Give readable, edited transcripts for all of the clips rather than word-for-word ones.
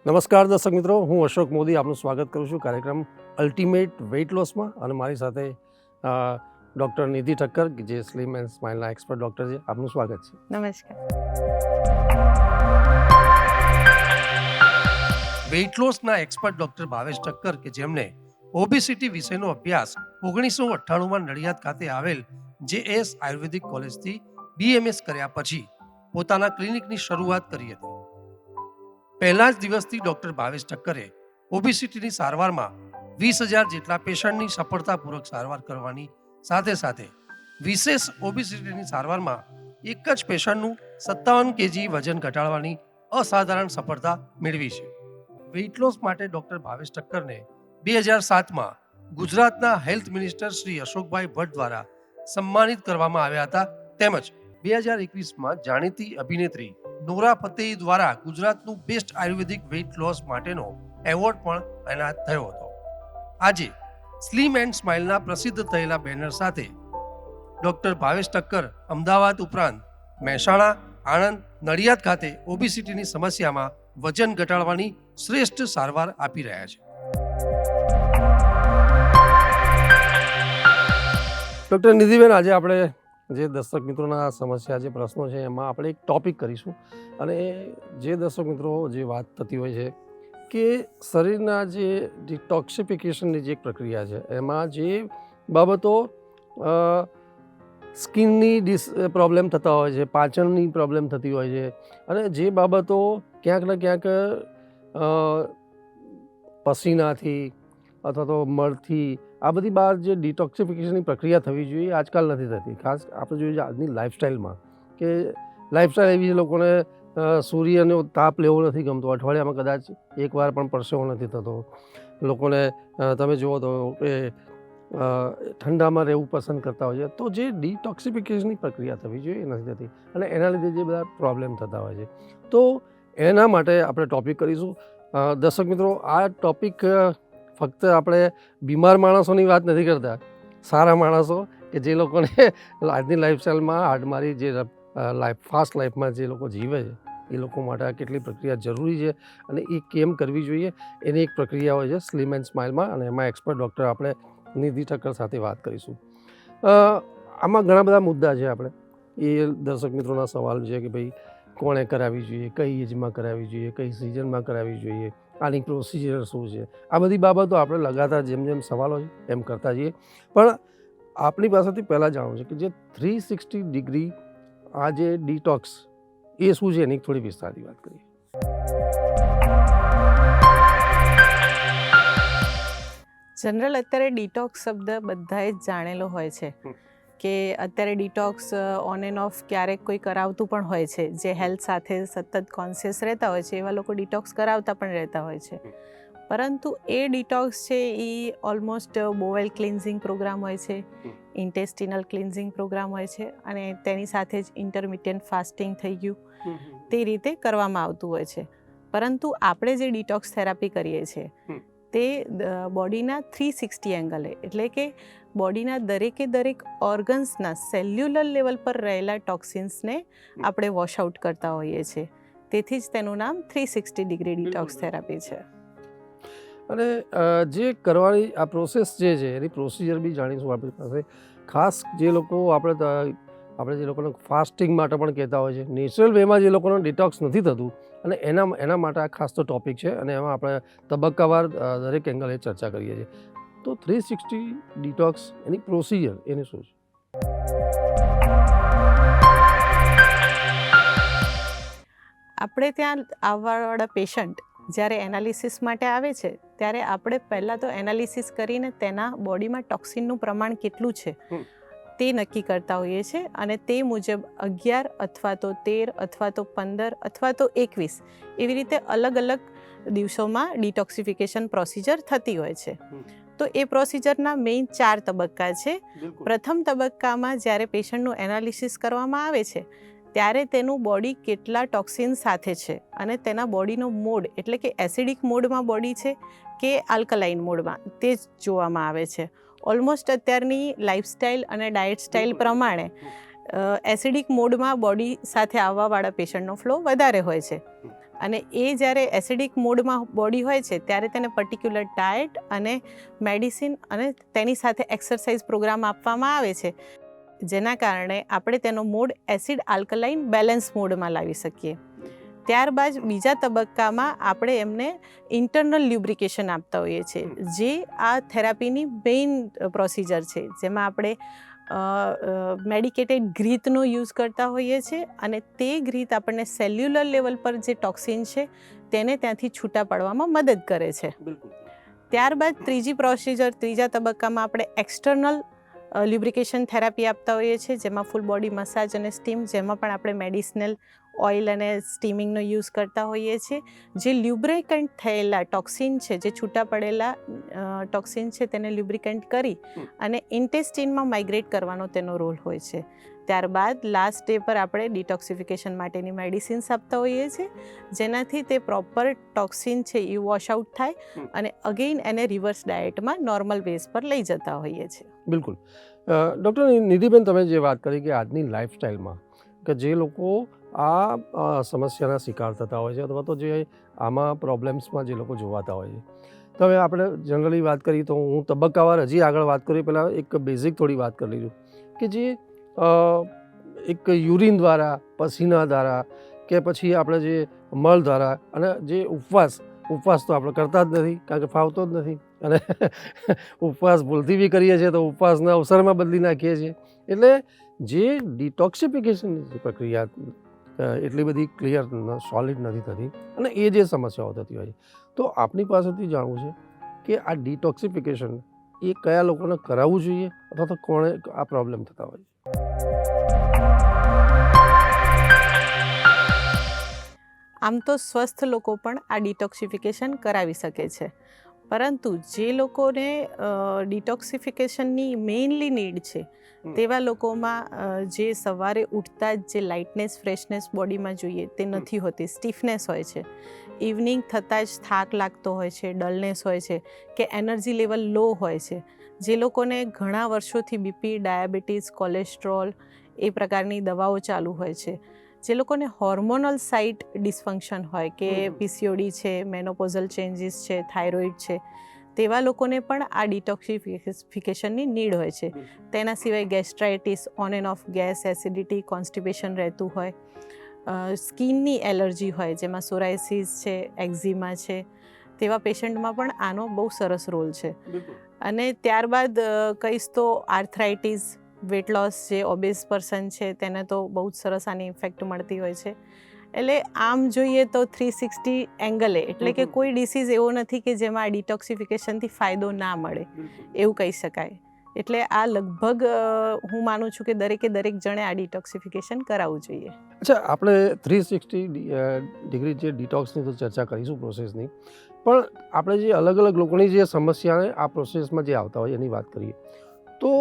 નમસ્કાર દર્શક મિત્રો, હું અશોક મોદી આપનું સ્વાગત કરું છું કાર્યક્રમ અલ્ટિમેટ વેઇટ લોસમાં. અને મારી સાથે ડૉક્ટર નિધિ ઠક્કર કે જે સ્લિમ એન્ડ સ્માઇલના એક્સપર્ટ ડૉક્ટર છે. આપનું સ્વાગત છે. નમસ્કાર. વેઇટ લોસના એક્સપર્ટ ડૉક્ટર ભાવેશ ઠક્કર કે જેમને ઓબેસિટી વિષયનો અભ્યાસ 1998માં નડિયાદ ખાતે આવેલ JS આયુર્વેદિક કોલેજથી BMS કર્યા પછી પોતાના ક્લિનિકની શરૂઆત કરી હતી. પહેલા જ દિવસથી ડૉક્ટર ભાવેશ ઠક્કરે ઓબેસિટીની સારવારમાં 20,000 જેટલા પેશન્ટની સફળતાપૂર્વક સારવાર કરવાની સાથે સાથે વિશેષ ઓબેસિટીની સારવારમાં એક જ પેશન્ટનું 57 kg વજન ઘટાડવાની અસાધારણ સફળતા મેળવી છે. વેઇટ લોસ માટે ડૉક્ટર ભાવેશ ઠક્કરને 2007માં ગુજરાતના હેલ્થ મિનિસ્ટર શ્રી અશોકભાઈ ભટ્ટ દ્વારા સન્માનિત કરવામાં આવ્યા હતા. તેમજ 2021માં જાણીતી અભિનેત્રી નોરા ફતેહી દ્વારા ગુજરાતનું બેસ્ટ આયુર્વેદિક વેઇટ લોસ માટેનો એવોર્ડ પણ એનાયત થયો હતો. આજે સ્લિમ એન્ડ સ્માઇલના પ્રસિદ્ધ થયેલા બેનર સાથે ડૉક્ટર ભાવેશ ઠક્કર અમદાવાદ ઉપરાંત મહેસાણા, આણંદ, નડિયાદ ખાતે ઓબેસિટીની સમસ્યામાં વજન ઘટાડવાની શ્રેષ્ઠ સારવાર આપી રહ્યા છે. ડૉક્ટર નિધિબેન, આજે આપણે જે દર્શક મિત્રોના સમસ્યા જે પ્રશ્નો છે એમાં આપણે એક ટોપિક કરીશું. અને જે દર્શક મિત્રો જે વાત થતી હોય છે કે શરીરના જે ડિટોક્સિફિકેશનની જે પ્રક્રિયા છે એમાં જે બાબતો સ્કિનની પ્રોબ્લેમ થતા હોય છે, પાચનની પ્રોબ્લેમ થતી હોય છે, અને જે બાબતો ક્યાંક ને ક્યાંક પસીનાથી અથવા તો મળથી આ બધી બહાર જે ડિટોક્સિફિકેશનની પ્રક્રિયા થવી જોઈએ આજકાલ નથી થતી. ખાસ આપણે જોઈએ છે આજની લાઈફસ્ટાઈલમાં કે લાઈફસ્ટાઈલ એવી લોકોને સૂર્યનો તાપ લેવો નથી ગમતો, અઠવાડિયામાં કદાચ એકવાર પણ પરસેવો નથી થતો. લોકોને તમે જુઓ તો કે ઠંડામાં રહેવું પસંદ કરતા હોય છે. તો જે ડિટોક્સિફિકેશનની પ્રક્રિયા થવી જોઈએ એ નથી થતી અને એના લીધે જે બધા પ્રોબ્લેમ થતા હોય છે. તો એના માટે આપણે ટૉપિક કરીશું. દર્શક મિત્રો, આ ટૉપિક ફક્ત આપણે બીમાર માણસોની વાત નથી કરતા, સારા માણસો કે જે લોકોને આજની લાઈફસ્ટાઈલમાં હાડમારી જે ફાસ્ટ લાઈફમાં જે લોકો જીવે છે એ લોકો માટે આ કેટલી પ્રક્રિયા જરૂરી છે અને એ કેમ કરવી જોઈએ એની એક પ્રક્રિયા હોય છે સ્લિમ એન્ડ સ્માઇલમાં. અને એમાં એક્સપર્ટ ડૉક્ટર આપણે નિધિ ઠક્કર સાથે વાત કરીશું. આમાં ઘણા બધા મુદ્દા છે. આપણે એ દર્શક મિત્રોના સવાલ છે કે ભાઈ કોણે કરાવવી જોઈએ, કઈ એજમાં કરાવવી જોઈએ, કઈ સિઝનમાં કરાવવી જોઈએ, આની પ્રોસિજર શું છે, આ બધી બાબતો આપણે લગાતાર જેમ જેમ સવાલો છે એમ કરતા જઈએ. પણ આપણી પાસેથી પહેલાં જાણવું છે કે જે 360 ડિગ્રી આ જે ડિટોક્સ એ શું છે એની થોડી વિસ્તારથી વાત કરીએ. જનરલ અત્યારે ડિટોક્સ શબ્દ બધાએ જ જાણેલો હોય છે કે અત્યારે ડિટોક્સ ઓન એન્ડ ઓફ ક્યારેક કોઈ કરાવતું પણ હોય છે. જે હેલ્થ સાથે સતત કોન્શિયસ રહેતા હોય છે એવા લોકો ડિટોક્સ કરાવતા પણ રહેતા હોય છે. પરંતુ એ ડિટોક્સ છે એ ઓલમોસ્ટ બોવેલ ક્લિન્ઝિંગ પ્રોગ્રામ હોય છે, ઇન્ટેસ્ટિનલ ક્લિન્ઝિંગ પ્રોગ્રામ હોય છે અને તેની સાથે જ ઇન્ટરમિડિયન્ટ ફાસ્ટિંગ થઈ ગયું તે રીતે કરવામાં આવતું હોય છે. પરંતુ આપણે જે ડિટોક્સ થેરાપી કરીએ છીએ તે બોડીના 360 એંગલે, એટલે કે બોડીના દરેકે દરેક ઓર્ગન્સના સેલ્યુલર લેવલ પર રહેલા ટોક્સિન્સને આપણે વોશ આઉટ કરતા હોઈએ છીએ. તેથી જ તેનું નામ 360 ડિગ્રી ડિટોક્સ થેરાપી છે. અને જે કરવાની આ પ્રોસેસ જે છે એની પ્રોસિજર બી જાણીશું આપણી પાસે. ખાસ જે લોકો આપણે જે લોકોને ફાસ્ટિંગ માટે પણ કહેતા હોય છે, નેચરલ વેમાં જે લોકોને ડિટોક્સ નથી થતું અને એના માટે આ ખાસ તો ટૉપિક છે અને એમાં આપણે તબક્કાવાર દરેક એંગલે ચર્ચા કરીએ છીએ. તો 360 ડિટોક્સ એની પ્રોસિજર એની શું છે? આપણે ત્યાં આવવાવાળા પેશન્ટ જ્યારે એનાલિસિસ માટે આવે છે ત્યારે આપણે પહેલાં તો એનાલિસિસ કરીને તેના બોડીમાં ટોક્સિનનું પ્રમાણ કેટલું છે તે નક્કી કરતા હોઈએ છીએ અને તે મુજબ 11 અથવા તો 13 અથવા તો 15 અથવા તો 21 એવી રીતે અલગ અલગ દિવસોમાં ડિટોક્સિફિકેશન પ્રોસિજર થતી હોય છે. તો એ પ્રોસિજરના મેઇન 4 તબક્કા છે. પ્રથમ તબક્કામાં જ્યારે પેશન્ટનું એનાલિસિસ કરવામાં આવે છે ત્યારે તેનું બોડી કેટલા ટોક્સિન સાથે છે અને તેના બોડીનો મોડ, એટલે કે એસિડિક મોડમાં બોડી છે કે આલ્કલાઇન મોડમાં, તે જ જોવામાં આવે છે. ઓલમોસ્ટ અત્યારની લાઈફસ્ટાઈલ અને ડાયટ સ્ટાઇલ પ્રમાણે એસિડિક મોડમાં બોડી સાથે આવવાવાળા પેશન્ટનો ફ્લો વધારે હોય છે અને એ જ્યારે એસિડિક મોડમાં બોડી હોય છે ત્યારે તેને પર્ટિક્યુલર ડાયટ અને મેડિસિન અને તેની સાથે એક્સરસાઇઝ પ્રોગ્રામ આપવામાં આવે છે, જેના કારણે આપણે તેનો મોડ એસિડ આલ્કલાઇન બેલેન્સ મોડમાં લાવી શકીએ. ત્યારબાદ બીજા તબક્કામાં આપણે એમને ઇન્ટરનલ લ્યુબ્રિકેશન આપતા હોઈએ છીએ, જે આ થેરાપીની મેઇન પ્રોસિજર છે, જેમાં આપણે મેડિકેટેડ ગ્રીથનો યુઝ કરતા હોઈએ છીએ અને તે ગ્રીથ આપણને સેલ્યુલર લેવલ પર જે ટોક્સિન છે તેને ત્યાંથી છૂટા પાડવામાં મદદ કરે છે. ત્યારબાદ ત્રીજા તબક્કામાં આપણે એક્સટર્નલ લ્યુબ્રિકેશન થેરાપી આપતા હોઈએ છીએ, જેમાં ફૂલ બોડી મસાજ અને સ્ટીમ, જેમાં પણ આપણે મેડિસિનલ ઓઇલ અને સ્ટીમિંગનો યુઝ કરતા હોઈએ છીએ. જે લ્યુબ્રિકન્ટ થયેલા ટોક્સિન છે, જે છૂટા પડેલા ટોક્સિન છે, તેને લ્યુબ્રિકન્ટ કરી અને ઇન્ટેસ્ટિનમાં માઇગ્રેટ કરવાનો તેનો રોલ હોય છે. ત્યારબાદ લાસ્ટ ડે પર આપણે ડિટોક્સિફિકેશન માટેની મેડિસિન્સ આપતા હોઈએ છીએ, જેનાથી તે પ્રોપર ટોક્સિન છે એ વોશ આઉટ થાય અને અગેઇન એને રિવર્સ ડાયટમાં નોર્મલ બેઝ પર લઈ જતા હોઈએ છીએ. બિલકુલ. ડૉક્ટર નિધિબેન, તમે જે વાત કરી કે આજની લાઈફસ્ટાઈલમાં કે જે લોકો આ સમસ્યાના શિકાર થતા હોય છે અથવા તો જે આમાં પ્રોબ્લેમ્સમાં જે લોકો જોવાતા હોય છે, તો હવે આપણે જનરલી વાત કરી તો હું તબક્કાવાર હજી આગળ વાત કરી, પહેલાં એક બેઝિક થોડી વાત કરી લઈશું કે જે એક યુરિન દ્વારા, પસીના દ્વારા કે પછી આપણે જે મળ દ્વારા અને જે ઉપવાસ તો આપણે કરતા જ નથી, કારણ કે ફાવતો જ નથી, અને ઉપવાસ ભૂલથી બી કરીએ છીએ તો ઉપવાસના અવસરમાં બદલી નાખીએ છીએ. એટલે જે ડિટોક્સિફિકેશનની જે પ્રક્રિયા એટલી બધી ક્લિયર સોલિડ નથી થતી અને એ જે સમસ્યાઓ થતી હોય છે, તો આપની પાસેથી જાણવું છે કે આ ડિટોક્સિફિકેશન એ કયા લોકોને કરાવવું જોઈએ અથવા તો કોણે આ પ્રોબ્લેમ થતા હોય છે? આમ તો સ્વસ્થ લોકો પણ આ ડિટોક્સિફિકેશન કરાવી શકે છે, પરંતુ જે લોકોને ડિટોક્સિફિકેશનની મેઇનલી નીડ છે તેવા લોકોમાં જે સવારે ઉઠતા જ જે લાઇટનેસ, ફ્રેશનેસ બોડીમાં જોઈએ તે નથી હોતી, સ્ટીફનેસ હોય છે, ઇવનિંગ થતાં જ થાક લાગતો હોય છે, ડલનેસ હોય છે કે એનર્જી લેવલ લો હોય છે. જે લોકોને ઘણા વર્ષોથી બીપી, ડાયાબિટીસ, કોલેસ્ટ્રોલ એ પ્રકારની દવાઓ ચાલુ હોય છે, જે લોકોને હોર્મોનલ સાઇટ ડિસફંક્શન હોય કે પીસીઓડી છે, મેનોપોઝલ ચેન્જીસ છે, થાઇરોઇડ છે, તેવા લોકોને પણ આ ડિટોક્સિફિકેશનની નીડ હોય છે. તેના સિવાય gastritis, on end of gas, acidity, constipation રહેતું હોય, સ્કિનની એલર્જી હોય જેમાં સોરાયસિસ છે, એક્ઝિમા છે, તેવા પેશન્ટમાં પણ આનો બહુ સરસ રોલ છે. અને ત્યારબાદ કહીશ તો આર્થરાઇટિસ, વેટ લોસ, જે ઓબેસ પર્સન છે તેને તો બહુ જ સરસ આની ઇફેક્ટ મળતી હોય છે. એટલે આમ જોઈએ તો 360 એંગલે, એટલે કે કોઈ ડિસીઝ એવો નથી કે જેમાં આ ડિટોક્સિફિકેશનથી ફાયદો ના મળે, એવું કહી શકાય. એટલે આ લગભગ હું માનું છું કે દરેક જણે આ ડિટોક્સિફિકેશન કરાવવું જોઈએ. અચ્છા, આપણે 360 ડિગ્રી જે ડિટોક્સની તો ચર્ચા કરીશું પ્રોસેસની, પણ આપણે જે અલગ અલગ લોકોની જે સમસ્યાને આ પ્રોસેસમાં જે આવતા હોય એની વાત કરીએ તો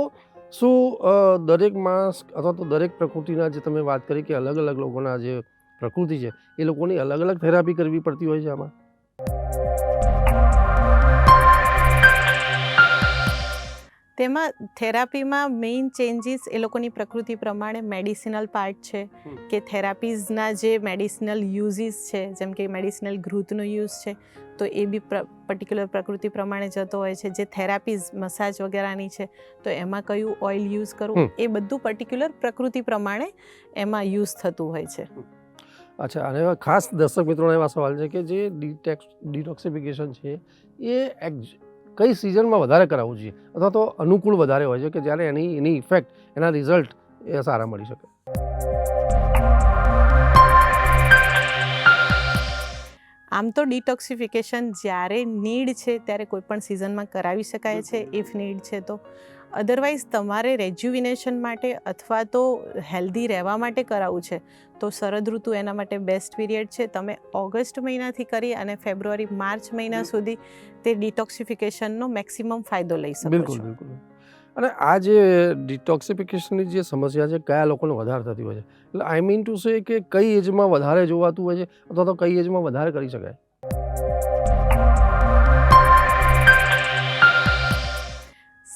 શું દરેક માણસ અથવા તો દરેક પ્રકૃતિના જે તમે વાત કરી કે અલગ અલગ લોકોના જે પ્રકૃતિ છે એ લોકોની અલગ અલગ થેરાપી કરવી પડતી હોય છે આમાં? તેમાં થેરાપીમાં મેઇન ચેન્જીસ એ લોકોની પ્રકૃતિ પ્રમાણે મેડિસિનલ પાર્ટ છે કે થેરાપીઝના જે મેડિસિનલ યુઝીસ છે, જેમ કે મેડિસિનલ ગ્રુથનો યુઝ છે તો એ બી પર્ટિક્યુલર પ્રકૃતિ પ્રમાણે જતો હોય છે. જે થેરાપીઝ મસાજ વગેરેની છે તો એમાં કયું ઓઇલ યુઝ કરવું એ બધું પર્ટિક્યુલર પ્રકૃતિ પ્રમાણે એમાં યુઝ થતું હોય છે. અચ્છા, અને ખાસ દર્શક મિત્રોને એવા સવાલ છે કે જે ડિટોક્સિફિકેશન છે એ કઈ સિઝનમાં વધારે કરાવવું જોઈએ અથવા તો અનુકૂળ વધારે હોય છે કે જ્યારે એની ઇફેક્ટ, એના રિઝલ્ટ એ સારા મળી શકે? આમ તો ડિટોક્સિફિકેશન જ્યારે નીડ છે ત્યારે કોઈ પણ સિઝનમાં કરાવી શકાય છે ઇફ નીડ છે તો. અધરવાઇઝ તમારે રેજ્યુવિનેશન માટે અથવા તો હેલ્ધી રહેવા માટે કરાવવું છે તો શરદ ઋતુ એના માટે બેસ્ટ પીરિયડ છે. તમે ઓગસ્ટ મહિનાથી કરી અને ફેબ્રુઆરી, માર્ચ મહિના સુધી તે ડિટોક્સિફિકેશનનો મેક્સિમમ ફાયદો લઈ શકો છો. બિલકુલ બિલકુલ. અને આ જે ડિટોક્સિફિકેશનની જે સમસ્યા છે કયા લોકોને વધારે થતી હોય છે? એટલે આઈ મીન ટુ સે કે કઈ એજમાં વધારે જોવાતું હોય છે અથવા તો કઈ એજમાં વધારે કરી શકાય?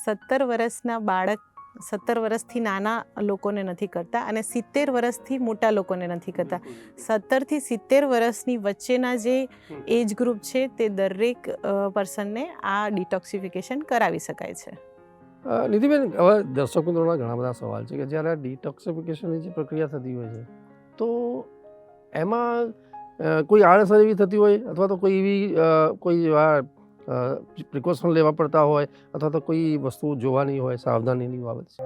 17 વર્ષના બાળક 17 વર્ષથી નાના લોકોને નથી કરતા અને 70 વર્ષથી મોટા લોકોને નથી કરતા. 17થી 70 વર્ષની વચ્ચેના જે એજ ગ્રુપ છે તે દરેક પર્સનને આ ડિટોક્સિફિકેશન કરાવી શકાય છે. નિધિબેન, હવે દર્શક મિત્રોના ઘણા બધા સવાલ છે કે જ્યારે આ ડિટોક્સિફિકેશનની જે પ્રક્રિયા થતી હોય છે તો એમાં કોઈ આડઅસર એવી થતી હોય અથવા તો કોઈ એવી કોઈ એવા પ્રિકોશન લેવા પડતા હોય અથવા તો કોઈ વસ્તુ જોવાની હોય, સાવધાનીની બાબત છે?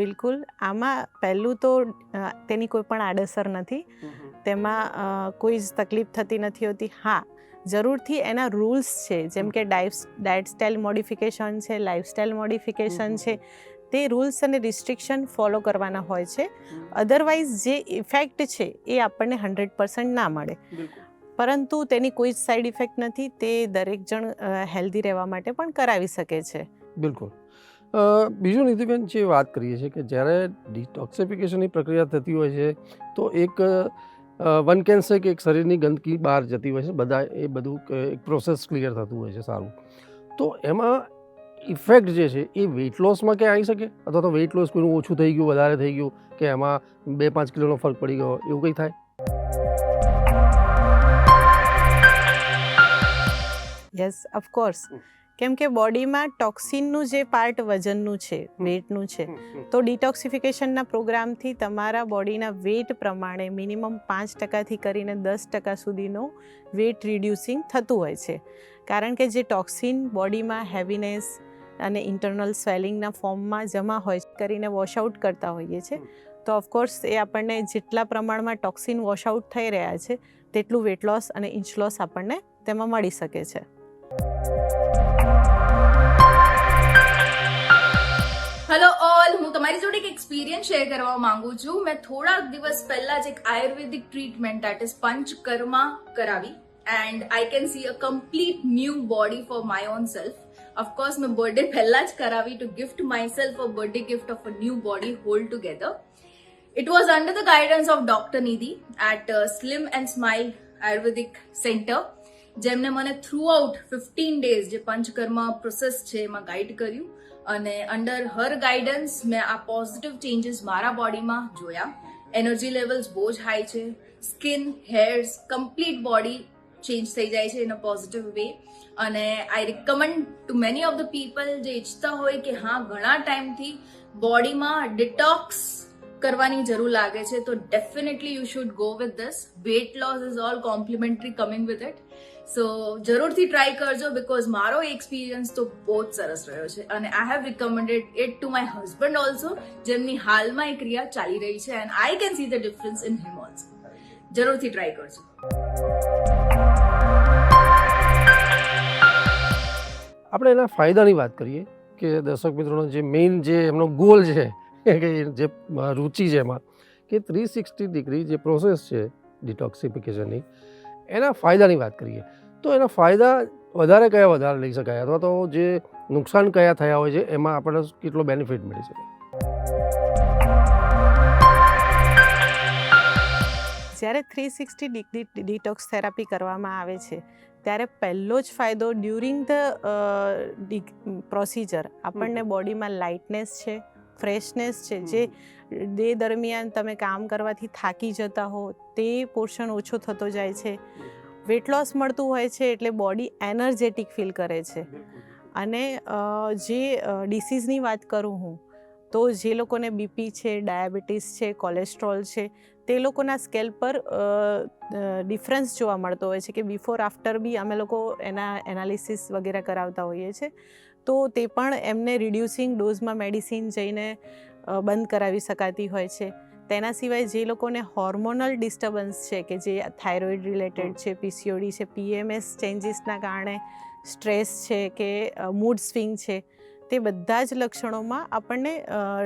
બિલકુલ. આમાં પહેલું તો તેની કોઈ પણ આડઅસર નથી, તેમાં કોઈ જ તકલીફ થતી નથી હોતી. હા, જરૂરથી એના રૂલ્સ છે, જેમ કે ડાયટ સ્ટાઇલ મોડિફિકેશન છે, લાઇફસ્ટાઇલ મોડિફિકેશન છે, તે રૂલ્સ અને રિસ્ટ્રિક્શન ફોલો કરવાના હોય છે. અધરવાઇઝ જે ઇફેક્ટ છે એ આપણને 100% ના મળે, પરંતુ તેની કોઈ જ સાઈડ ઇફેક્ટ નથી. તે દરેક જણ હેલ્ધી રહેવા માટે પણ કરાવી શકે છે. બિલકુલ. બીજું નિધિબેન, જે વાત કરીએ છીએ કે જ્યારે ડિટોક્સિફિકેશનની પ્રક્રિયા થતી હોય છે તો એક વન કેન સે કે એક શરીરની ગંદકી બહાર જતી હોય છે, બધા એ બધું એક પ્રોસેસ ક્લિયર થતું હોય છે. સારું, તો એમાં ઇફેક્ટ જે છે એ વેઇટ લોસમાં ક્યાં આવી શકે અથવા તો વેઇટ લોસ કોઈનું ઓછું થઈ ગયું, વધારે થઈ ગયું, કે એમાં 2-5 કિલોનો ફરક પડી ગયો, એવું કંઈ થાય? Yes, of course. કેમ કે બોડીમાં ટોક્સિનનું જે પાર્ટ વજનનું છે, વેઇટનું છે, તો ડિટોક્સિફિકેશનના પ્રોગ્રામથી તમારા બોડીના વેઇટ પ્રમાણે મિનિમમ 5%થી કરીને 10% સુધીનો વેઇટ રિડ્યુસિંગ થતું હોય છે. કારણ કે જે ટોક્સિન બોડીમાં હેવીનેસ અને ઇન્ટરનલ સ્વેલિંગના ફોર્મમાં જમા હોય કરીને વોશઆઉટ કરતા હોઈએ છીએ, તો ઓફકોર્સ એ આપણને જેટલા પ્રમાણમાં ટોક્સિન વોશઆઉટ થઈ રહ્યા છે તેટલું વેટ લોસ અને ઇંચ લોસ આપણને તેમાં મળી શકે છે. હેલો ઓલ, હું તમારી જોડે એક એક્સપિરિયન્સ શેર કરવા માંગુ છું. મેં થોડાક દિવસ પહેલા જ એક ayurvedic treatment that is Panchakarma કરાવી and I can see a complete new body for my own self. Of course મેં બર્થડે પહેલા જ કરાવી to gift my self a birthday gift of a new body whole together. It was under the guidance of Dr. Nidhi at Slim and Smile Ayurvedic Center, જેમને મને through out 15 days જે Panchakarma process છે એમાં guide કર્યું અને under હર guidance મેં આ positive changes મારા બોડીમાં જોયા. એનર્જી લેવલ્સ બહુ જ હાઈ છે, skin, hairs, complete body change થઈ જાય છે ઇન અ પોઝિટિવ વે. અને I recommend to many of the people જે ઈચ્છતા હોય કે હા ઘણા ટાઈમથી બોડીમાં ડિટોક્સ કરવાની જરૂર લાગે છે, તો definitely you should go with this. Weight loss is all complimentary coming with it. So જરૂરથી ટ્રાય કરજો, બિકોઝ મારો એક્સપિરિયન્સ તો બહુ જ સરસ રહ્યો છે અને I have recommended it to my husband also, જેમની હાલમાં એ ક્રિયા ચાલી રહી છે and I can see the difference in him also. જરૂરથી ટ્રાય કરજો. આપણે એના ફાયદાની વાત કરીએ કે દર્શક મિત્રોનો જે મેઇન જે એમનો ગોલ છે કે જે રુચિ છે એમાં કે 360 ડિગ્રી જે પ્રોસેસ છે ડિટોક્સિફિકેશનની, એના ફાયદાની વાત કરીએ તો એના ફાયદા વધારે લઈ શકાય અથવા તો જે નુકસાન કયા થયા હોય છે એમાં આપણને કેટલો બેનિફિટ મળી શકે? જ્યારે 360 ડિગ્રી ડિટોક્સ થેરાપી કરવામાં આવે છે ત્યારે પહેલો જ ફાયદો ડ્યુરિંગ ધ પ્રોસિજર આપણને બોડીમાં લાઇટનેસ છે, ફ્રેશનેસ છે, જે ડે દરમિયાન તમે કામ કરવાથી થાકી જતા હો તે પોર્શન ઓછો થતો જાય છે. વેટ લોસ મળતું હોય છે એટલે બોડી એનર્જેટિક ફીલ કરે છે. અને જે ડિસીઝની વાત કરું હું તો જે લોકોને બીપી છે, ડાયાબિટીસ છે, કોલેસ્ટ્રોલ છે, તે લોકોના સ્કેલ પર ડિફરન્સ જોવા મળતો હોય છે કે બિફોર આફ્ટર બી અમે લોકો એના એનાલિસિસ વગેરે કરાવતા હોઈએ છીએ, તો તે પણ એમને રિડ્યુસિંગ ડોઝમાં મેડિસિન જઈને બંધ કરાવી શકાતી હોય છે. તેના સિવાય જે લોકોને હોર્મોનલ ડિસ્ટર્બન્સ છે કે જે થાઇરોઇડ રિલેટેડ છે, પીસીઓડી છે, પીએમએસ ચેન્જીસના કારણે સ્ટ્રેસ છે કે મૂડ સ્વિંગ છે, તે બધા જ લક્ષણોમાં આપણને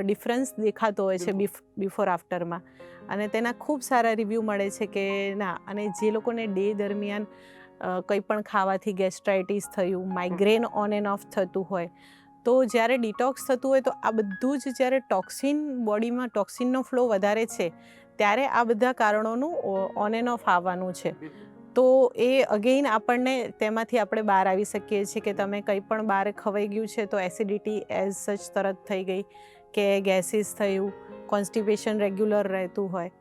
ડિફરન્સ દેખાતો હોય છે બિફોર આફ્ટરમાં. અને તેના ખૂબ સારા રિવ્યૂ મળે છે કે ના. અને જે લોકોને ડે દરમિયાન કંઈ પણ ખાવાથી ગેસ્ટ્રાઇટિસ થયું, માઇગ્રેન ઓન એન્ડ ઓફ થતું હોય, તો જ્યારે ડિટોક્સ થતું હોય તો આ બધું જ જ્યારે ટોક્સિન બોડીમાં ટોક્સિનનો ફ્લો વધારે છે ત્યારે આ બધા કારણોનું ઓન એન્ડ ઓફ આવવાનું છે. તો એ અગેઇન આપણને તેમાંથી આપણે બહાર આવી શકીએ છીએ કે તમે કંઈ પણ બહાર ખવાઈ ગયું છે તો એસિડિટી એઝ સચ તરત થઈ ગઈ કે ગેસીસ થયું, કોન્સ્ટિપેશન રેગ્યુલર રહેતું હોય.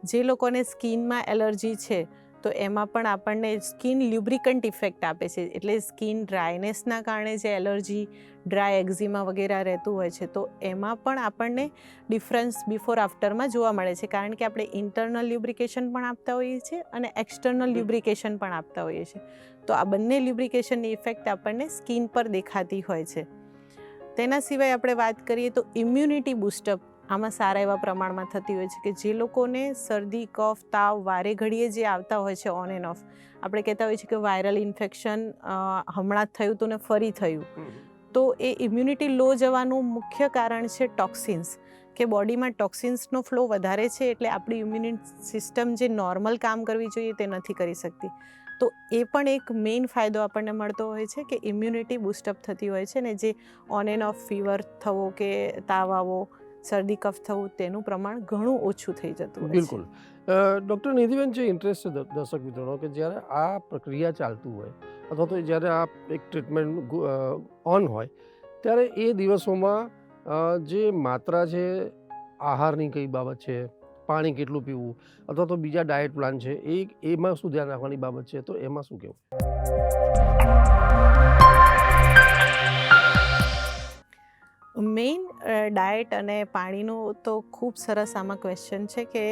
જે લોકોને સ્કિનમાં એલર્જી છે તો એમાં પણ આપણને સ્કિન લ્યુબ્રિકન્ટ ઇફેક્ટ આપે છે, એટલે સ્કિન ડ્રાયનેસના કારણે જે એલર્જી, ડ્રાય એક્ઝિમા વગેરે રહેતું હોય છે તો એમાં પણ આપણને ડિફરન્સ બિફોર આફ્ટરમાં જોવા મળે છે, કારણ કે આપણે ઇન્ટરનલ લ્યુબ્રિકેશન પણ આપતા હોઈએ છીએ અને એક્સટર્નલ લ્યુબ્રિકેશન પણ આપતા હોઈએ છીએ. તો આ બંને લ્યુબ્રિકેશનની ઇફેક્ટ આપણને સ્કિન પર દેખાતી હોય છે. તેના સિવાય આપણે વાત કરીએ તો ઇમ્યુનિટી બૂસ્ટઅપ આમાં સારા એવા પ્રમાણમાં થતી હોય છે કે જે લોકોને શરદી, કફ, તાવ વારે ઘડીએ જે આવતા હોય છે ઓન એન્ડ ઓફ, આપણે કહેતા હોઈએ છીએ કે વાયરલ ઇન્ફેક્શન હમણાં જ થયું હતું ને ફરી થયું, તો એ ઇમ્યુનિટી લો જવાનું મુખ્ય કારણ છે ટોક્સિન્સ, કે બોડીમાં ટોક્સિન્સનો ફ્લો વધારે છે એટલે આપણી ઇમ્યુનિટી સિસ્ટમ જે નોર્મલ કામ કરવી જોઈએ તે નથી કરી શકતી. તો એ પણ એક મેઇન ફાયદો આપણને મળતો હોય છે કે ઇમ્યુનિટી બૂસ્ટઅપ થતી હોય છે ને જે ઓન એન્ડ ઓફ ફીવર થવો કે તાવ આવવો, શરદી કફ થવું તેનું પ્રમાણ ઘણું ઓછું થઈ જતું હોય છે. બિલકુલ. ડૉક્ટર નિધિબેન, જે ઇન્ટરેસ્ટ છે દર્શક મિત્રોનો કે જ્યારે આ પ્રક્રિયા ચાલતું હોય અથવા તો જ્યારે આ એક ટ્રીટમેન્ટ ઓન હોય ત્યારે એ દિવસોમાં જે માત્રા છે, આહારની કઈ બાબત છે, પાણી કેટલું પીવું અથવા તો બીજા ડાયટ પ્લાન છે, એમાં શું ધ્યાન રાખવાની બાબત છે, તો એમાં શું કહેવું? મેઇન ડાયટ અને પાણીનું તો ખૂબ સરસ આમાં ક્વેશ્ચન છે કે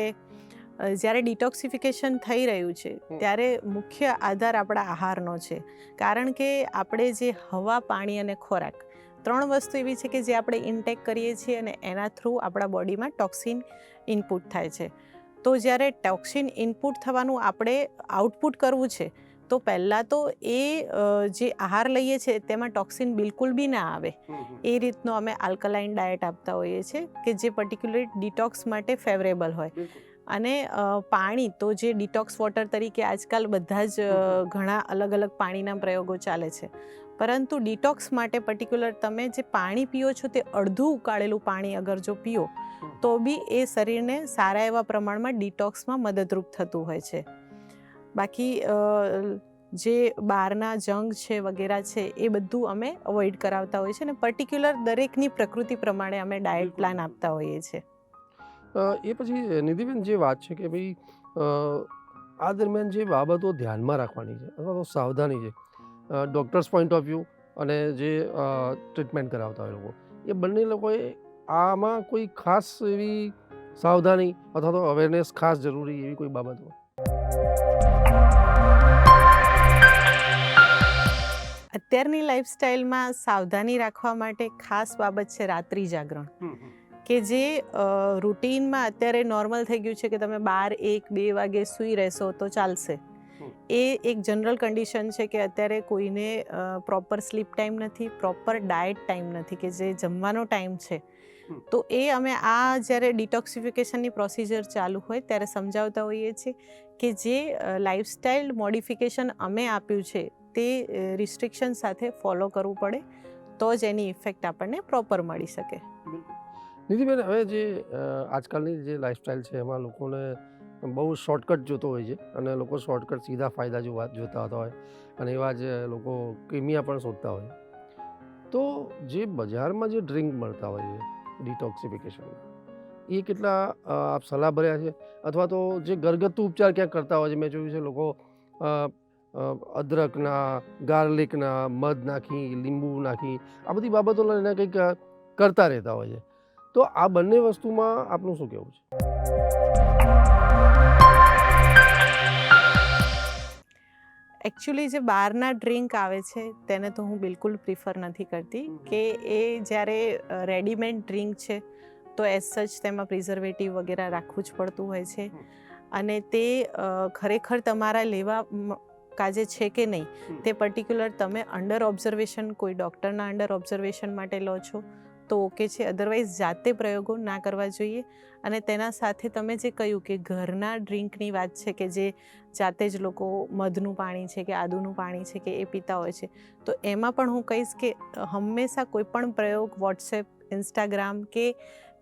જ્યારે ડિટોક્સિફિકેશન થઈ રહ્યું છે ત્યારે મુખ્ય આધાર આપણા આહારનો છે, કારણ કે આપણે જે હવા, પાણી અને ખોરાક 3 વસ્તુ એવી છે કે જે આપણે ઇન્ટેક કરીએ છીએ અને એના થ્રુ આપણા બોડીમાં ટોક્સિન ઇનપુટ થાય છે. તો જ્યારે ટોક્સિન ઇનપુટ થવાનું આપણે આઉટપુટ કરવું છે તો પહેલાં તો એ જે આહાર લઈએ છીએ તેમાં ટોક્સિન બિલકુલ બી ના આવે એ રીતનો અમે આલ્કલાઇન ડાયટ આપતા હોઈએ છીએ કે જે પર્ટિક્યુલર ડિટોક્સ માટે ફેવરેબલ હોય. અને પાણી તો જે ડિટોક્સ વોટર તરીકે આજકાલ બધા જ ઘણા અલગ અલગ પાણીના પ્રયોગો ચાલે છે, પરંતુ ડિટોક્સ માટે પર્ટિક્યુલર તમે જે પાણી પીઓ છો તે અડધું ઉકાળેલું પાણી અગર જો પીઓ તો બી એ શરીરને સારા એવા પ્રમાણમાં ડિટોક્સમાં મદદરૂપ થતું હોય છે. બાકી જે બહારના જંક છે વગેરે છે એ બધું અમે અવોઇડ કરાવતા હોઈએ છીએ અને પર્ટિક્યુલર દરેકની પ્રકૃતિ પ્રમાણે અમે ડાયટ પ્લાન આપતા હોઈએ છીએ. એ પછી નિધિબેન, જે વાત છે કે ભાઈ આ દરમિયાન જે બાબતો ધ્યાનમાં રાખવાની છે અથવા તો સાવધાની છે, ડૉક્ટર્સ પોઈન્ટ ઓફ વ્યૂ અને જે ટ્રીટમેન્ટ કરાવતા હોય લોકો, એ બંને લોકોએ આમાં કોઈ ખાસ એવી સાવધાની અથવા તો અવેરનેસ ખાસ જરૂરી એવી કોઈ બાબત હોય? અત્યારની લાઈફસ્ટાઈલમાં સાવધાની રાખવા માટે ખાસ બાબત છે રાત્રિ જાગરણ, કે જે રૂટીનમાં અત્યારે નોર્મલ થઈ ગયું છે કે તમે 12, 1, 2 વાગે સૂઈ રહેશો તો ચાલશે. એ એક જનરલ કન્ડિશન છે કે અત્યારે કોઈને પ્રોપર સ્લીપ ટાઈમ નથી, પ્રોપર ડાયટ ટાઈમ નથી કે જે જમવાનો ટાઈમ છે. તો એ અમે આ જ્યારે ડિટોક્સિફિકેશનની પ્રોસિજર ચાલુ હોય ત્યારે સમજાવતા હોઈએ છીએ કે જે લાઈફસ્ટાઈલ મોડિફિકેશન અમે આપ્યું છે તે રિસ્ટ્રિક્શન સાથે ફોલો કરવું પડે તો જ એની ઇફેક્ટ આપણને પ્રોપર મળી શકે. નિધિબેન, હવે જે આજકાલની જે લાઈફસ્ટાઈલ છે એમાં લોકોને બહુ શોર્ટકટ જોતો હોય છે અને લોકો શોર્ટકટ સીધા ફાયદા જોતા હોતા હોય અને એવા જ લોકો કિમિયા પણ શોધતા હોય. તો જે બજારમાં જે ડ્રિંક મળતા હોય છે ડિટોક્સિફિકેશનના, એ કેટલા આપ સલાહ ભર્યા છે અથવા તો જે ઘરગથ્થુ ઉપચાર ક્યાંક કરતા હોય છે? મેં જોયું છે લોકો અદરકના, ગાર્લિકના, મધ નાખી, લીંબુ નાખી આ બધી બાબતો લઈને કંઈક કરતા રહેતા હોય છે. તો આ બંને વસ્તુમાં આપનું શું કહેવું છે? એકચ્યુઅલી જે બહારના ડ્રિંક આવે છે તેને તો હું બિલકુલ પ્રિફર નથી કરતી, કે એ જ્યારે રેડીમેડ ડ્રિંક છે તો એઝ સચ તેમાં પ્રિઝર્વેટિવ વગેરે રાખવું જ પડતું હોય છે અને તે ખરેખર તમારા લેવા કાજે છે કે નહીં તે પર્ટિક્યુલર તમે અંડર ઓબ્ઝર્વેશન, કોઈ ડૉક્ટરના અંડર ઓબ્ઝર્વેશન માટે લો છો તો ઓકે છે, અધરવાઇઝ જાતે પ્રયોગો ના કરવા જોઈએ. અને તેના સાથે તમે જે કહ્યું કે ઘરના ડ્રિંકની વાત છે કે જે જાતે જ લોકો મધનું પાણી છે કે આદુનું પાણી છે કે એ પીતા હોય છે, તો એમાં પણ હું કહીશ કે હંમેશા કોઈ પણ પ્રયોગ વોટ્સએપ, ઇન્સ્ટાગ્રામ કે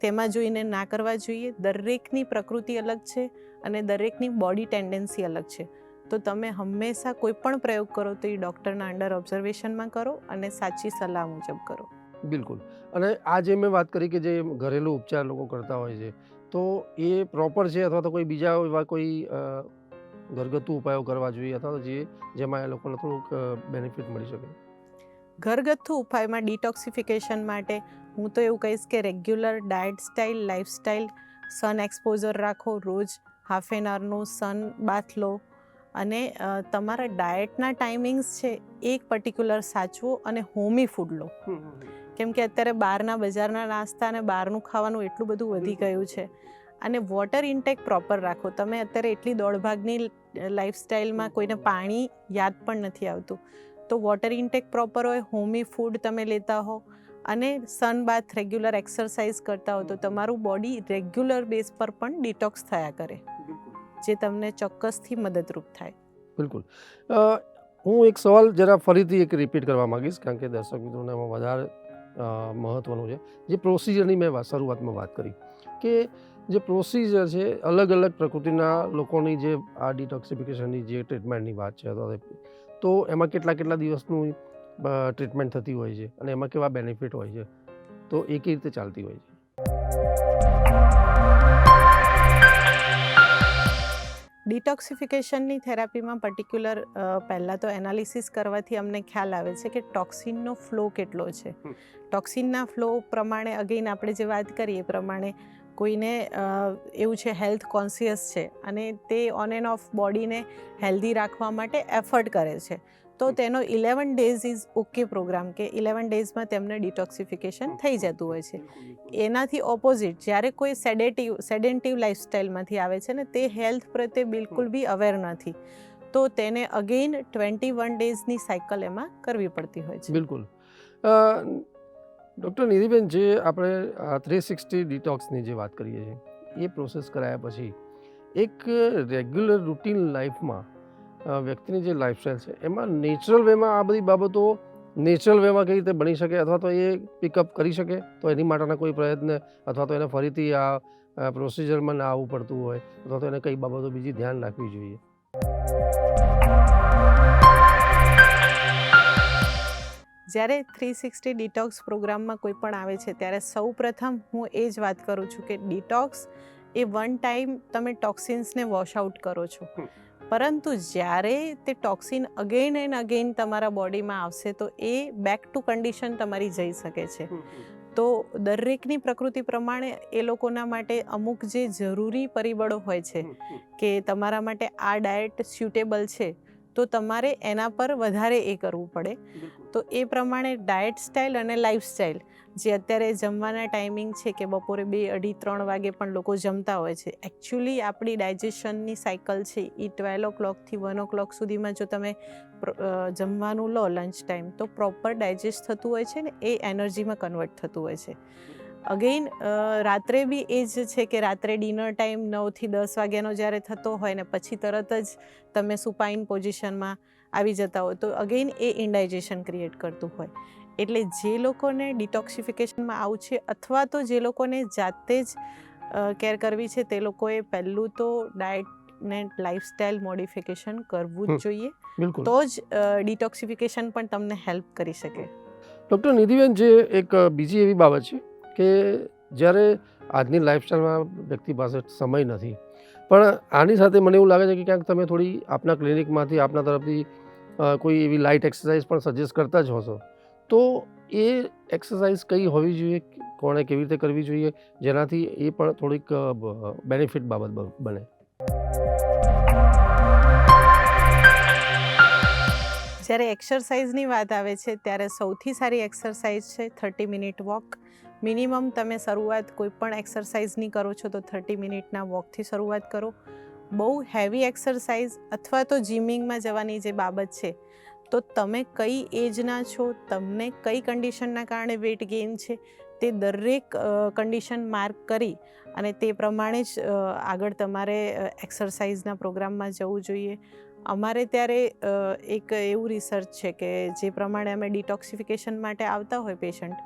તેમાં જોઈને ના કરવા જોઈએ. દરેકની પ્રકૃતિ અલગ છે અને દરેકની બોડી ટેન્ડન્સી અલગ છે. તો તમે હંમેશા કોઈ પણ પ્રયોગ કરો તો એ ડૉક્ટરના અંડર ઓબ્ઝર્વેશનમાં કરો અને સાચી સલાહ મુજબ કરો. બિલકુલ. અને આ જે મેં વાત કરી કે જે ઘરેલું ઉપચાર લોકો કરતા હોય છે, તો એ પ્રોપર છે અથવા તો કોઈ બીજા એવા કોઈ ઘરગથ્થુ ઉપાયો કરવા જોઈએ અથવા તો જેમાં એ લોકોને થોડુંક બેનિફિટ મળી શકે? ઘરગથ્થુ ઉપાયમાં ડિટોક્સિફિકેશન માટે હું તો એવું કહીશ કે રેગ્યુલર ડાયટ સ્ટાઇલ, લાઇફસ્ટાઇલ, સન એક્સપોઝર રાખો, રોજ હાફ એન આવરનું સન બાથ લો અને તમારા ડાયટના ટાઈમિંગ્સ છે એક પર્ટિક્યુલર સાચવો અને હોમી ફૂડ લો. કેમ કે અત્યારે બહારના બજારના નાસ્તા અને બહારનું ખાવાનું એટલું બધું વધી ગયું છે. અને વોટર ઇન્ટેક પ્રોપર રાખો. તમે અત્યારે એટલી દોડભાગની લાઈફસ્ટાઈલમાં કોઈને પાણી યાદ પણ નથી આવતું, તો વોટર ઇન્ટેક પ્રોપર હોય, હોમી ફૂડ તમે લેતા હો અને સન બાથ, રેગ્યુલર એક્સરસાઇઝ કરતા હો તો તમારું બોડી રેગ્યુલર બેઝ પર પણ ડિટોક્સ થયા કરે, જે તમને ચોક્કસથી મદદરૂપ થાય. બિલકુલ. હું એક સવાલ જરા ફરીથી એક રિપીટ કરવા માગીશ, કારણ કે દર્શક મિત્રોને એમાં વધારે મહત્ત્વનું છે. જે પ્રોસિજરની મેં શરૂઆતમાં વાત કરી કે જે પ્રોસિજર છે અલગ અલગ પ્રકૃતિના લોકોની, જે આ ડિટોક્સિફિકેશનની જે ટ્રીટમેન્ટની વાત છે તો એમાં કેટલા દિવસનું ટ્રીટમેન્ટ થતી હોય છે અને એમાં કેવા બેનિફિટ હોય છે, તો એ કેવી રીતે ચાલતી હોય છે? ડિટોક્સિફિકેશનની થેરાપીમાં પર્ટિક્યુલર પહેલાં તો એનાલિસિસ કરવાથી અમને ખ્યાલ આવે છે કે ટોક્સિનનો ફ્લો કેટલો છે. ટોક્સિનના ફ્લો પ્રમાણે અગેઇન આપણે જે વાત કરીએ એ પ્રમાણે કોઈને એવું છે હેલ્થ કોન્શિયસ છે અને તે ઓન એન્ડ ઓફ બોડીને હેલ્ધી રાખવા માટે એફર્ટ કરે છે, તો તેનો 11 ડેઝ ઇઝ ઓકે પ્રોગ્રામ, કે 11 ડેઝમાં તેમને ડિટોક્સિફિકેશન થઈ જતું હોય છે. એનાથી ઓપોઝિટ જ્યારે કોઈ સેડેન્ટિવ લાઇફસ્ટાઇલમાંથી આવે છે ને તે હેલ્થ પ્રત્યે બિલકુલ બી અવેર નથી, તો તેને અગેઇન 21 ડેઝની સાયકલ એમાં કરવી પડતી હોય છે. બિલકુલ. ડૉક્ટર નિધિબેન, જે આપણે 360 ડિટોક્સની જે વાત કરીએ છીએ એ પ્રોસેસ કરાયા પછી એક રેગ્યુલર રૂટીન લાઈફમાં વ્યક્તિની જે લાઈફસ્ટાઈલ છે એમાં નેચરલ વેમાં આ બધી બાબતો નેચરલ વેમાં કઈ રીતે બની શકે અથવા તો એ પિકઅપ કરી શકે, તો એની માટેના કોઈ પ્રયત્ન અથવા તો એને ફરીથી આ પ્રોસિજરમાં ના આવવું પડતું હોય અથવા તો એને કઈ બાબતો બીજી ધ્યાન રાખવી જોઈએ? જ્યારે 360 ડિટોક્સ પ્રોગ્રામમાં કોઈ પણ આવે છે ત્યારે સૌ પ્રથમ હું એ જ વાત કરું છું કે ડિટોક્સ એ વન ટાઈમ તમે ટોક્સિન્સને વોશ આઉટ કરો છો, પરંતુ જ્યારે તે ટોક્સિન અગેન એન્ડ અગેન તમારા બોડીમાં આવશે તો એ બેક ટુ કન્ડિશન તમારી જઈ શકે છે. તો દરેકની પ્રકૃતિ પ્રમાણે એ લોકોના માટે અમુક જે જરૂરી પરિબળો હોય છે કે તમારા માટે આ ડાયટ સ્યુટેબલ છે તો તમારે એના પર વધારે એ કરવું પડે. તો એ પ્રમાણે ડાયટ સ્ટાઇલ અને લાઇફસ્ટાઇલ, જે અત્યારે જમવાના ટાઈમિંગ છે કે બપોરે 2, 2:30, 3 વાગે પણ લોકો જમતા હોય છે, એકચ્યુઅલી આપણી ડાયજેશનની સાયકલ છે એ 12 o'clockથી 1 o'clock સુધીમાં જો તમે જમવાનું લો લંચ ટાઈમ, તો પ્રોપર ડાયજેસ્ટ થતું હોય છે ને એ એનર્જીમાં કન્વર્ટ થતું હોય છે. અગેઇન રાત્રે બી એ જ છે કે રાત્રે ડિનર ટાઈમ 9થી 10 વાગ્યાનો જ્યારે થતો હોય ને પછી તરત જ તમે સુપાઇન પોઝિશનમાં આવી જતા હોય તો અગેઇન એ ઇન્ડાઇજેશન ક્રિએટ કરતું હોય. એટલે જે લોકોને ડિટોક્સિફિકેશનમાં આવું છે અથવા તો જે લોકોને જાતે જ કેર કરવી છે તે લોકોએ પહેલું તો ડાયટ ને લાઇફસ્ટાઇલ મોડિફિકેશન કરવું જ જોઈએ, તો જ ડિટોક્સિફિકેશન પણ તમને હેલ્પ કરી શકે. ડૉક્ટર નિધિબેન, જે એક બીજી એવી બાબત છે કે જ્યારે આજની લાઈફસ્ટાઈલમાં વ્યક્તિ પાસે સમય નથી, પણ આની સાથે મને એવું લાગે છે કે ક્યાંક તમે થોડી આપના ક્લિનિકમાંથી આપના તરફથી કોઈ એવી લાઇટ એક્સરસાઇઝ પણ સજેસ્ટ કરતા જ હશો, તો એ એક્સરસાઇઝ કઈ હોવી જોઈએ, કોણે કેવી રીતે કરવી જોઈએ, જેનાથી એ પણ થોડીક બેનિફિટ બાબત બને? જ્યારે એક્સરસાઇઝની વાત આવે છે ત્યારે સૌથી સારી એક્સરસાઇઝ છે 30 મિનિટ વોક. મિનિમમ તમે શરૂઆત કોઈ પણ એક્સરસાઇઝની કરો છો તો 30 મિનિટના વોકથી શરૂઆત કરો. બહુ હેવી એક્સરસાઇઝ અથવા તો જિમિંગમાં જવાની જે બાબત છે, તો તમે કઈ એજના છો, તમને કઈ કન્ડિશનના કારણે વેટ ગેઇન છે, તે દરેક કન્ડિશન માર્ક કરી અને તે પ્રમાણે જ આગળ તમારે એક્સરસાઇઝના પ્રોગ્રામમાં જવું જોઈએ. અમારે ત્યારે એક એવું રિસર્ચ છે કે જે પ્રમાણે અમે ડિટોક્સિફિકેશન માટે આવતા હોય પેશન્ટ,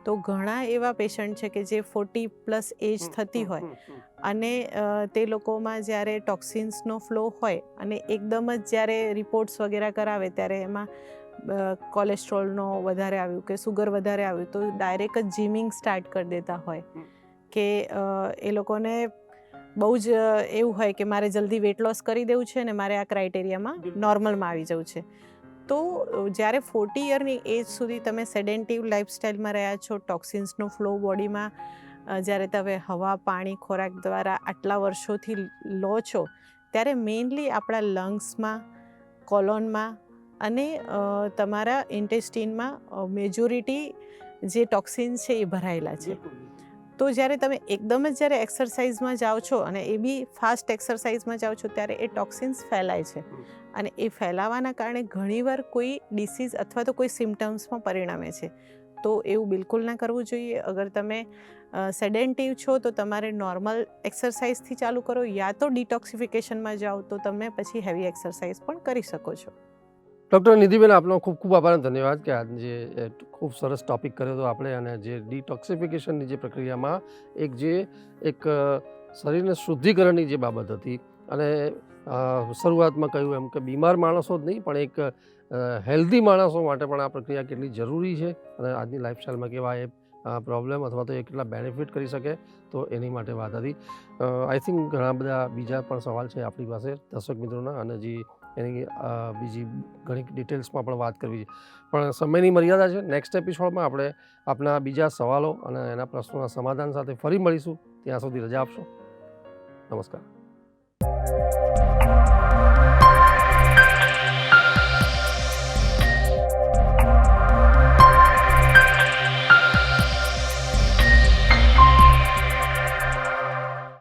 તો ઘણા એવા પેશન્ટ છે કે જે 40+ એજ થતી હોય અને તે લોકોમાં જ્યારે ટોક્સિન્સનો ફ્લો હોય અને એકદમ જ જ્યારે રિપોર્ટ્સ વગેરે કરાવે ત્યારે એમાં કોલેસ્ટ્રોલનો વધારે આવ્યું કે સુગર વધારે આવ્યું તો ડાયરેક્ટ જ જીમિંગ સ્ટાર્ટ કરી દેતા હોય કે એ લોકોને બહુ જ એવું હોય કે મારે જલ્દી વેટ લોસ કરી દેવું છે અને મારે આ ક્રાઇટેરિયામાં નોર્મલમાં આવી જવું છે. તો જ્યારે 40 યરની એજ સુધી તમે સેડેન્ટિવ લાઇફસ્ટાઇલમાં રહ્યા છો, ટોક્સિન્સનો ફ્લો બોડીમાં જ્યારે તમે હવા, પાણી, ખોરાક દ્વારા આટલા વર્ષોથી લો છો ત્યારે મેઇનલી આપણા લંગ્સમાં, કોલોનમાં અને તમારા ઇન્ટેસ્ટિનમાં મેજોરિટી જે ટોક્સિન્સ છે એ ભરાયેલા છે. તો જ્યારે તમે એકદમ જ જ્યારે એક્સરસાઇઝમાં જાઓ છો અને એ બી ફાસ્ટ એક્સરસાઇઝમાં જાઓ છો ત્યારે એ ટોક્સિન્સ ફેલાય છે અને એ ફેલાવાના કારણે ઘણીવાર કોઈ ડિસીઝ અથવા તો કોઈ સિમ્ટમ્સમાં પરિણમે છે. તો એવું બિલકુલ ના કરવું જોઈએ. અગર તમે સેડેન્ટિવ છો તો તમારે નોર્મલ એક્સરસાઇઝથી ચાલુ કરો, યા તો ડિટોક્સિફિકેશનમાં જાઓ તો તમે પછી હેવી એક્સરસાઇઝ પણ કરી શકો છો. ડૉક્ટર નિધિબેન, આપનો ખૂબ ખૂબ આભાર અને ધન્યવાદ કે આજે ખૂબ સરસ ટૉપિક કર્યો હતો આપણે, અને જે ડિટોક્સિફિકેશનની જે પ્રક્રિયામાં એક શરીરને શુદ્ધિકરણની જે બાબત હતી અને શરૂઆતમાં કહ્યું એમ કે બીમાર માણસો જ નહીં પણ એક હેલ્ધી માણસો માટે પણ આ પ્રક્રિયા કેટલી જરૂરી છે અને આજની લાઈફસ્ટાઈલમાં કેવા એ પ્રોબ્લેમ અથવા તો એ કેટલા બેનિફિટ કરી શકે તો એની માટે વાત હતી. આઈ થિંક ઘણા બધા બીજા પણ સવાલ છે આપણી પાસે દર્શક મિત્રોના, અને જે એની બીજી ઘણી ડિટેલ્સમાં પણ વાત કરવી છે પણ સમયની મર્યાદા છે. નેક્સ્ટ એપિસોડમાં આપણે આપણા બીજા સવાલો અને એના પ્રશ્નોના સમાધાન સાથે ફરી મળીશું. ત્યાં સુધી રજા આપશો. નમસ્કાર.